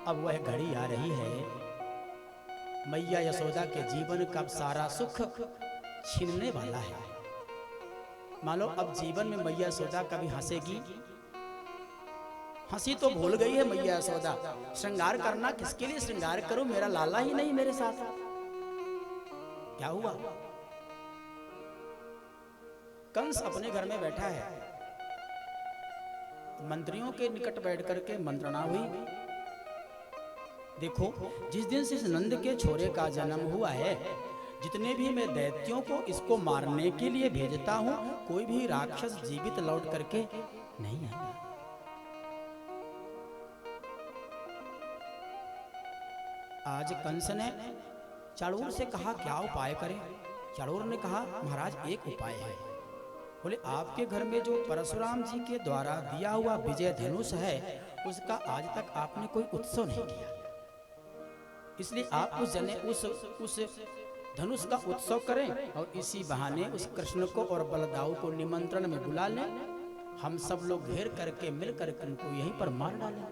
अब वह घड़ी आ रही है, मैया यशोदा के जीवन का सारा सुख छीनने वाला है। मान लो अब जीवन में मैया यशोदा कभी हंसेगी? हंसी तो भूल गई है मैया यशोदा। श्रृंगार करना किसके लिए श्रृंगार करूं, मेरा लाला ही नहीं मेरे साथ। क्या हुआ? कंस अपने घर में बैठा है, मंत्रियों के निकट बैठ करके मंत्रणा हुई। देखो, जिस दिन से इस नंद के छोरे का जन्म हुआ है, जितने भी मैं दैत्यों को इसको मारने के लिए भेजता हूं, कोई भी राक्षस जीवित लौट करके नहीं आता। आज कंस ने चाणूर से कहा क्या उपाय करें? चाणूर ने कहा महाराज एक उपाय है। बोले आपके घर में जो परशुराम जी के द्वारा दिया हुआ विजय धनुष है, उसका आज तक आपने कोई उत्सव नहीं किया, इसलिए आप उस धनुष का उत्सव करें और इसी बहाने उस कृष्ण को और बलदाऊ को निमंत्रण में बुला लें। हम सब लोग घेर करके मिल करके उनको यहीं पर मार डालें।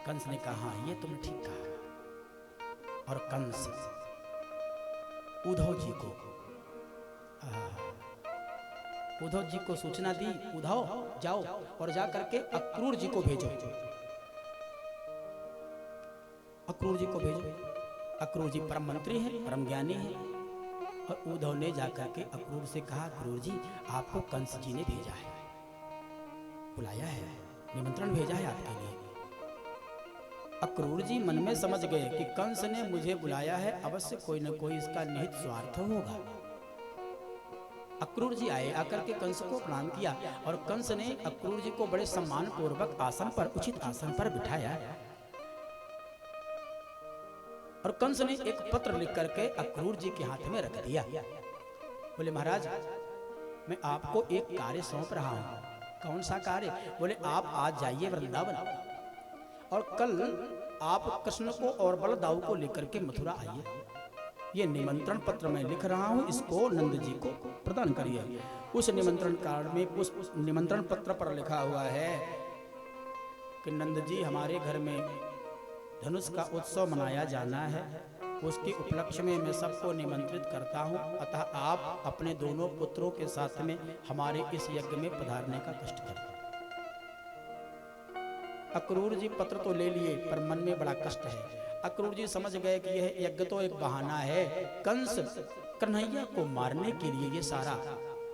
कंस ने कहा हाँ, ये तुमने ठीक कहा। और कंस उद्धव जी को सूचना दी, उद्धव जाओ और जा करके अक्रूर जी को भेजो। अक्रूर जी को भेजो। अक्रूर जी परम मंत्री हैं, परम ज्ञानी हैं। और उद्धव ने जाकर के अक्रूर से कहा अक्रूर जी आपको कंस जी ने भेजा है, बुलाया है, निमंत्रण भेजा है आपके लिए। अक्रूर जी मन में समझ गए कि कंस ने मुझे बुलाया है, अवश्य कोई न कोई इसका निहित स्वार्थ होगा। अक्रूर जी आए, आकर के कंस को प्रणाम किया और कंस ने अक्रूर जी को बड़े सम्मान पूर्वक आसन पर, उचित आसन पर बिठाया। और कंस ने एक पत्र लिख करके अक्रूर जी के हाथ में रख दिया। बोले महाराज मैं आपको एक कार्य सौंप रहा हूं। कौन सा कार्य? बोले आप आज जाइए वृंदावन और कल आप कृष्ण को और बलदाऊ को लेकर के मथुरा आइए। ये निमंत्रण पत्र मैं लिख रहा हूं, इसको नंद जी को प्रदान करिए। उस निमंत्रण कार्ड में, उस निमंत्रण पत्र पर लिखा हुआ है कि नंद जी हमारे घर में धनुष का उत्सव मनाया जाना है, उसके उपलक्ष्य में मैं सबको निमंत्रित करता हूं, अतः आप अपने दोनों पुत्रों के साथ में हमारे इस यज्ञ में पधारने का कष्ट करें। अक्रूर जी पत्र तो ले लिए पर मन में बड़ा कष्ट है। अक्रूर जी समझ गए कि यह यज्ञ तो एक बहाना है, कंस कन्हैया को मारने के लिए ये सारा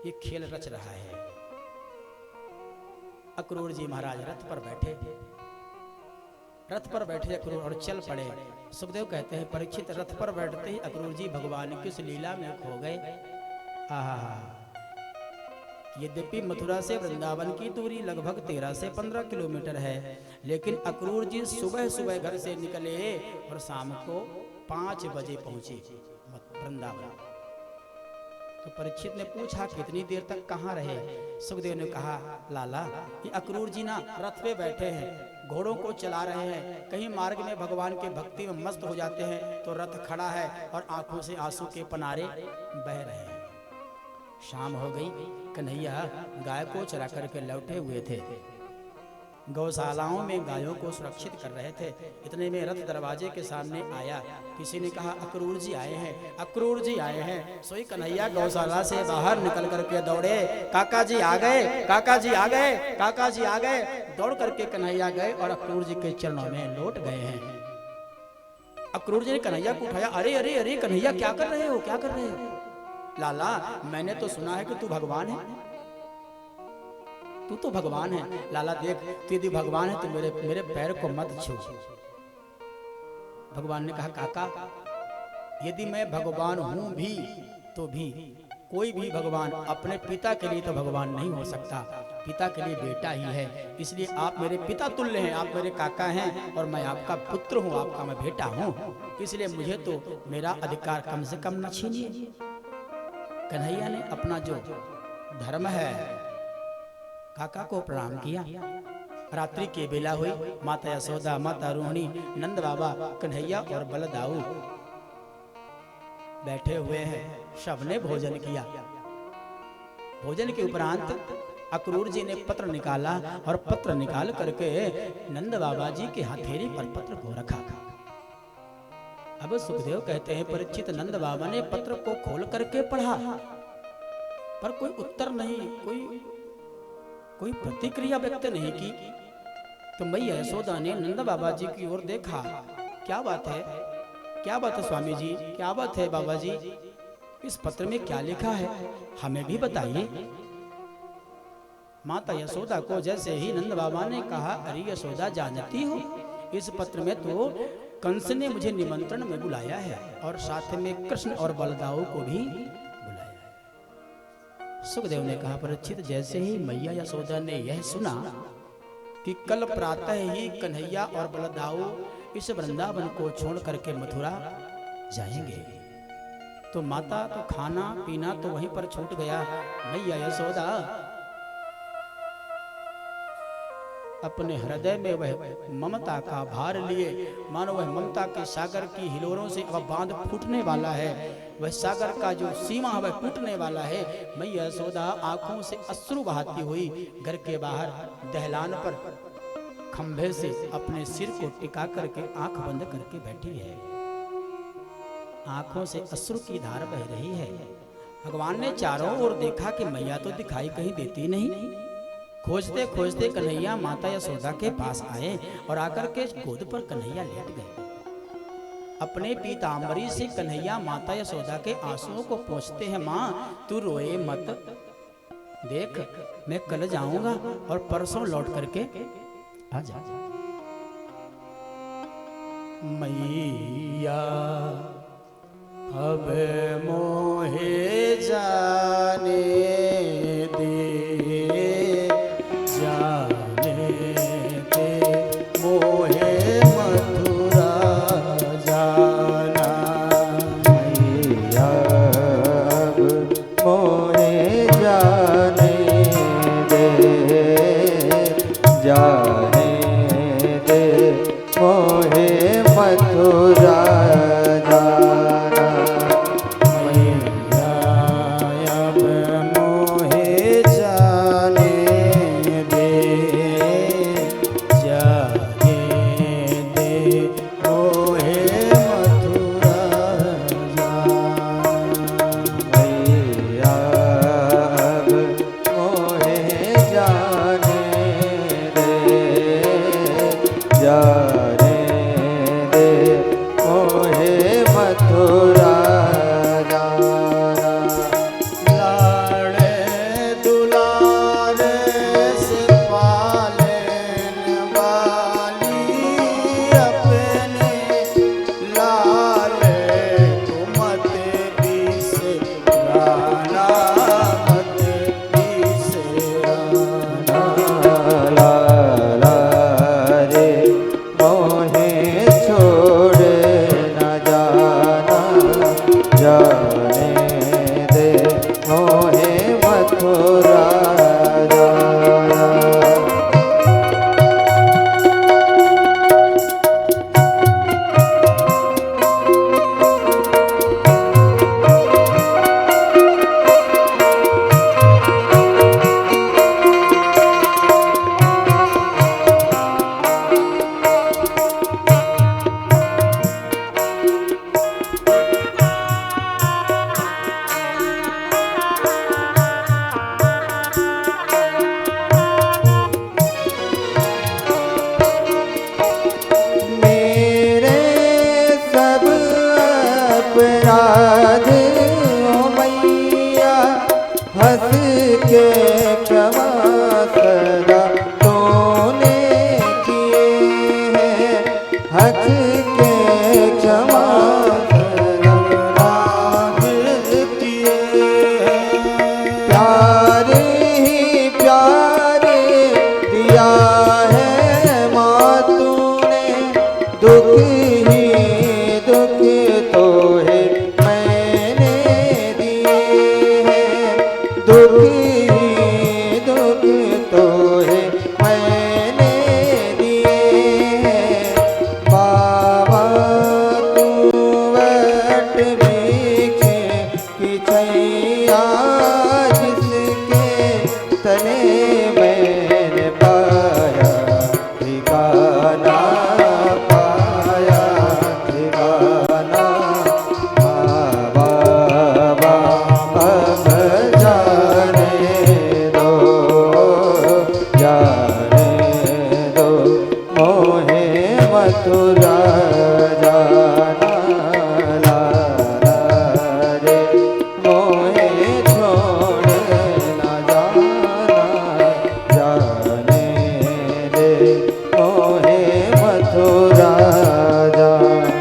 ये खेल रच रहा है। अक्रूर जी महाराज रथ पर बैठे, अक्रूर और चल पड़े। सुखदेव कहते हैं परीक्षित रथ पर बैठते ही अक्रूर जी भगवान की उस लीला में खो गए। यद्यपि मथुरा से वृंदावन की दूरी लगभग 13 से 15 किलोमीटर है, लेकिन अक्रूर जी सुबह सुबह घर से निकले और शाम को 5 बजे पहुंचे वृंदावन। तो परीक्षित ने पूछा कितनी देर तक कहाँ रहे? सुखदेव ने कहा लाला ये अक्रूर जी ना रथ पे बैठे हैं, घोड़ों को चला रहे हैं, कहीं मार्ग में भगवान के भक्ति में मस्त हो जाते हैं तो रथ खड़ा है और आंखों से आंसू के पनारे बह रहे हैं। शाम हो गई, कन्हैया गाय को चरा करके लौटे हुए थे, गौशालाओं में गायों को सुरक्षित कर रहे थे। इतने में रथ दरवाजे के सामने आया। किसी ने कहा अक्रूर जी आए हैं, अक्रूर जी आए हैं। सोई कन्हैया गौशाला से बाहर निकल करके दौड़े, काका जी आ गए, काका जी आ गए, काका जी आ गए। दौड़ करके कन्हैया गए और अक्रूर जी के चरणों में लौट गए हैं। अक्रूर जी ने कन्हैया को उठाया, अरे अरे अरे कन्हैया क्या कर रहे हो, क्या कर रहे हो? लाला मैंने तो सुना है कि तू भगवान है, तू तो भगवान है। लाला देख तू यदि भगवान है तो मेरे पैर को मत छू। भगवान ने कहा काका यदि मैं भगवान हूं भी तो भी कोई भी भगवान अपने पिता के लिए तो भगवान नहीं हो सकता, पिता के लिए बेटा ही है। इसलिए आप मेरे पिता तुल्य हैं, आप मेरे काका हैं और मैं आपका पुत्र हूं, आपका मैं बेटा हूं, इसलिए मुझे तो मेरा अधिकार कम से कम न छीनिए। कन्हैया ने अपना जो धर्म है काका को प्रणाम किया। रात्रि की बेला हुई, माता यशोदा, माता रोहिणी, नंद बाबा, कन्हैया और बलदाऊ बैठे हुए हैं। सबने भोजन किया। भोजन के उपरांत अक्रूर जी ने पत्र निकाला और पत्र निकाल करके नंद बाबा जी के हथेली पर पत्र को रखा। अब सुखदेव कहते हैं परीक्षित नंद बाबा ने पत्र को खोल करके पढ़ा, पर कोई उत्तर नहीं, कोई प्रतिक्रिया व्यक्त नहीं की। तो मैया यशोदा ने नंद बाबा जी की ओर देखा, क्या बात है, क्या बात है स्वामी जी, क्या बात है बाबा जी, इस पत्र में क्या लिखा है, हमें भी बताइए। माता यशोदा को जैसे ही नंद बाबा ने कहा, अरे यशोदा जानती हो, इस पत्र में तो कंस ने मुझे निमंत्रण में बुलाया है और साथ में कृष्ण और बलदाऊ को भी बुलाया है। सुखदेव ने कहा, परीक्षित जैसे ही मैया यशोदा ने यह सुना कि कल प्रातः ही कन्हैया और बलदाऊ इस वृंदावन को छोड़ करके मथुरा जाएंगे, तो माता तो खाना पीना तो वहीं पर छूट गया। मैया यशोदा अपने हृदय में वह ममता का भार लिए, मानो वह ममता के सागर की हिलोरों से वह बांध फूटने वाला है, वह सागर का जो सीमा वह टूटने वाला है। मैया यशोदा आंखों से अश्रु बहाती हुई घर के बाहर दहलान पर खंभे से अपने सिर को टिका करके आंख बंद करके बैठी है। आंखों से अश्रु की धार बह रही है। भगवान ने चारों ओर देखा कि मैया तो दिखाई कहीं देती नहीं। खोजते खोजते कन्हैया माता यशोदा के पास आए और आकर के गोद पर कन्हैया लेट गए। अपने पीतांबरी से कन्हैया माता यशोदा के आंसुओं को पोंछते हैं, माँ तू रोए मत, देख मैं कल जाऊंगा और परसों लौट करके आ जा। मैया अब मोहे जाने दे, तने मैंने पाया ठिकाना, पाया ठिकाना। हाँ बाबा अब जाने दो, जाने दो मोहे मथुरा जाना। लाला रे मोहे छोड़ ना जाना, जाने दे मोहे मथुरा जाना।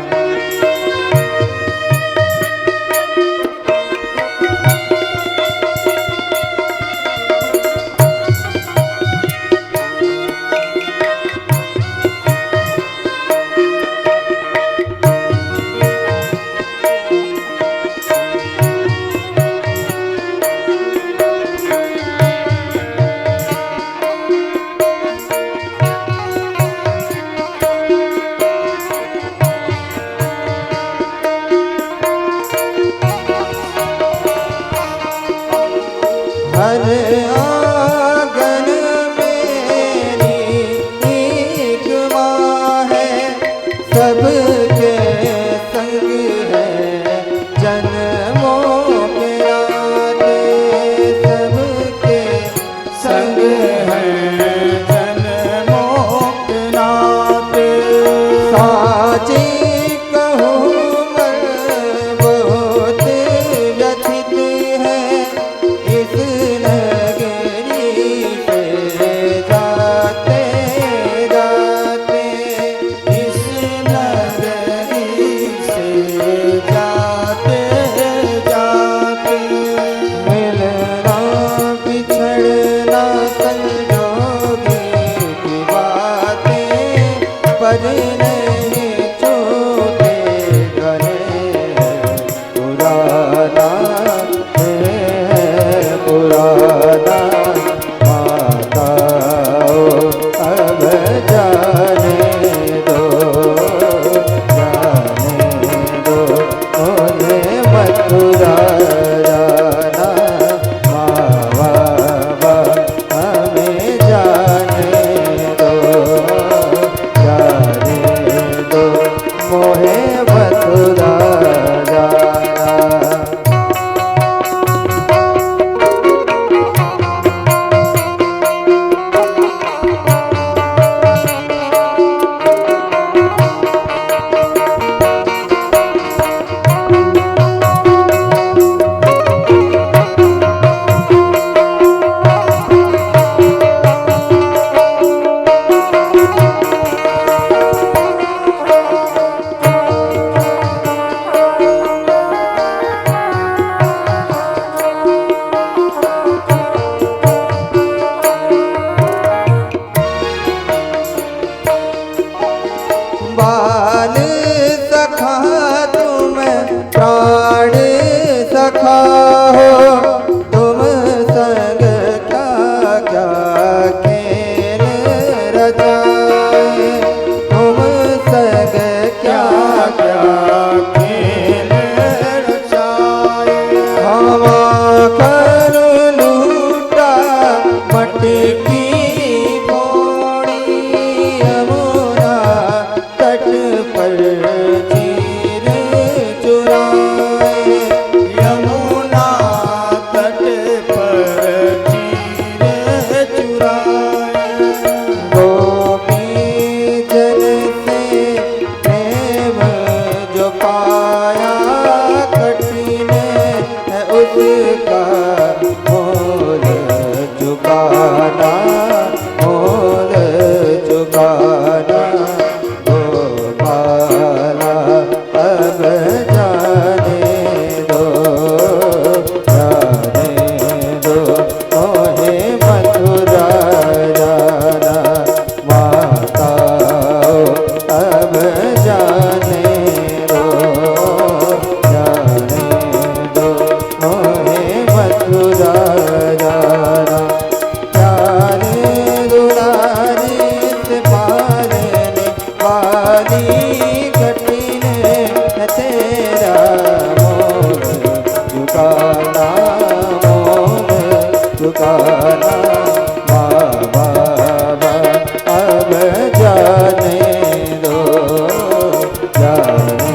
जाने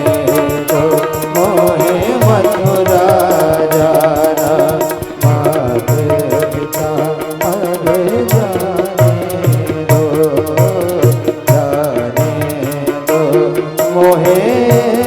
दो मोहे मथुरा जाना, मात पिता मर जाने दो, जाने दो मोहे